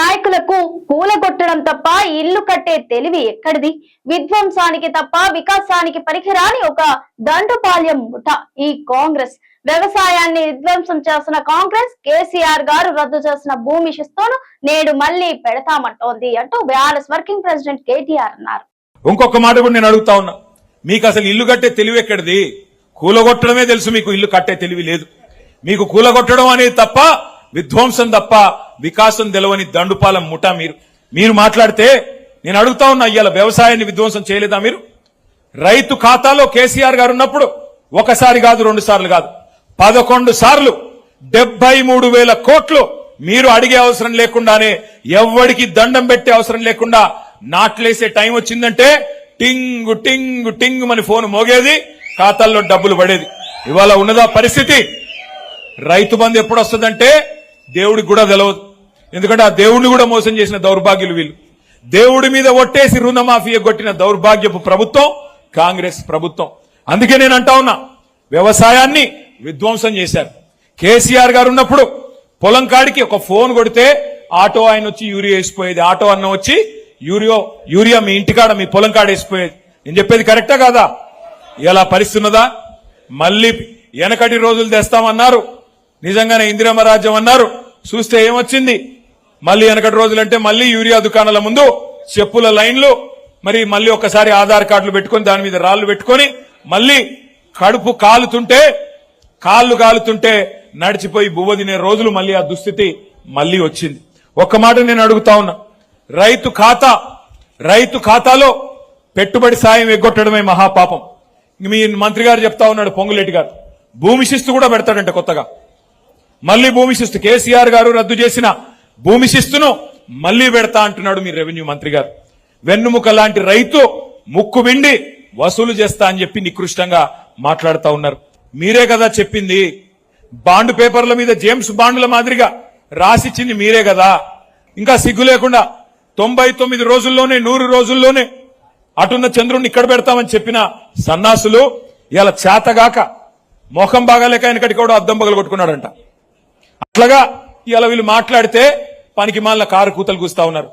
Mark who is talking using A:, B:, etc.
A: నాయకులకు కూలగొట్టడం తప్ప ఇల్లు కట్టే తెలివి ఎక్కడిది? విధ్వంసానికి తప్ప వికాసానికి పనికిరాని ఒక దండుపాల్యం ముఠ ఈ కాంగ్రెస్. వ్యవసాయాన్ని విధ్వంసం చేసిన కాంగ్రెస్ కేసీఆర్ గారు రద్దు చేసిన భూమి శిస్తును నేడు మళ్లీ పెడతామంటోంది అంటూ బీఆర్ఎస్ వర్కింగ్ ప్రెసిడెంట్ కేటీఆర్ అన్నారు.
B: ఇంకొక మాట కూడా నేను అడుగుతా ఉన్నా, మీకు అసలు ఇల్లు కట్టే తెలివి ఎక్కడిది? కూలగొట్టడమే తెలుసు, మీకు ఇల్లు కట్టే తెలివి లేదు. మీకు కూలగొట్టడం అనేది తప్ప, విధ్వంసం తప్ప వికాసం తెలవని దండుపాలెం ముఠ మీరు మాట్లాడితే నేను అడుగుతా ఉన్నా, ఇవాళ వ్యవసాయాన్ని విధ్వంసం చేయలేదా మీరు? రైతు ఖాతాలో కేసీఆర్ గారు ఉన్నప్పుడు ఒకసారి కాదు, 2 సార్లు కాదు, 11 సార్లు 73,000 కోట్లు మీరు అడిగే అవసరం లేకుండానే, ఎవ్వడికి దండం పెట్టే అవసరం లేకుండా నాట్లేసే టైం వచ్చిందంటే టింగ్ టింగ్ టింగ్ మన ఫోన్ మోగేది, ఖాతాల్లో డబ్బులు పడేది. ఇవాళ ఉన్నదా పరిస్థితి? రైతు బంధు ఎప్పుడు వస్తుందంటే దేవుడికి కూడా తెలియదు. ఎందుకంటే ఆ దేవుడిని కూడా మోసం చేసిన దౌర్భాగ్యులు వీళ్ళు. దేవుడి మీద ఒట్టేసి రుణమాఫీ కొట్టిన దౌర్భాగ్యపు ప్రభుత్వం కాంగ్రెస్ ప్రభుత్వం. అందుకే నేను అంటా ఉన్నా, వ్యవసాయాన్ని విధ్వంసం చేశారు. కేసీఆర్ గారు ఉన్నప్పుడు పొలం కాడికి ఒక ఫోన్ కొడితే ఆటో ఆయన వచ్చి యూరియా వేసిపోయేది, ఆటో అన్న వచ్చి యూరియా మీ ఇంటికాడ మీ పొలం కాడ వేసిపోయేది. నేను చెప్పేది కరెక్టా కాదా? ఇలా పరిస్థితి ఉన్నదా? మళ్ళీ వెనకటి రోజులు తెస్తామన్నారు, నిజంగానే ఇందిరమ్మ రాజ్యం అన్నారు, చూస్తే ఏమొచ్చింది? మళ్ళీ వెనకటి రోజులంటే మళ్ళీ యూరియా దుకాణాల ముందు చెప్పుల లైన్లు, మరి మళ్ళీ ఒకసారి ఆధార్ కార్డులు పెట్టుకుని దాని మీద రాళ్లు పెట్టుకుని మళ్ళీ కడుపు కాళ్ళు కాలుతుంటే నడిచిపోయి బువ్వ తినే రోజులు, మళ్ళీ ఆ దుస్థితి మళ్ళీ వచ్చింది. ఒక్క మాట నేను అడుగుతా ఉన్నా, రైతు ఖాతాలో పెట్టుబడి సాయం ఎగ్గొట్టడమే మహాపాపం. మీ మంత్రి గారు చెప్తా ఉన్నాడు, పొంగులేటి గారు, భూమి శిస్తు కూడా పెడతాడంట కొత్తగా. మళ్లీ భూమి శిస్తు, కేసీఆర్ గారు రద్దు చేసిన భూమి శిస్తును మళ్లీ పెడతా అంటున్నాడు మీ రెవెన్యూ మంత్రి గారు. వెన్నుముక లాంటి రైతు ముక్కు విండి వసూలు చేస్తా అని చెప్పి నికృష్టంగా మాట్లాడుతా ఉన్నారు. మీరే కదా చెప్పింది, బాండ్ పేపర్ల మీద జేమ్స్ బాండ్ల మాదిరిగా రాసిచ్చింది మీరే కదా. ఇంకా సిగ్గు లేకుండా 99 రోజుల్లోనే 100 రోజుల్లోనే అటున్న చంద్రుడిని ఇక్కడ పెడతామని చెప్పిన సన్నాసులు ఇలా చేతగాక మోహం బాగాలేక వెనకటి కూడా అద్దం పగలు కొట్టుకున్నాడంట. అట్లాగా ఇలా వీళ్ళు మాట్లాడితే పనికి మాలిన కారు కూతలు కూస్తా ఉన్నారు.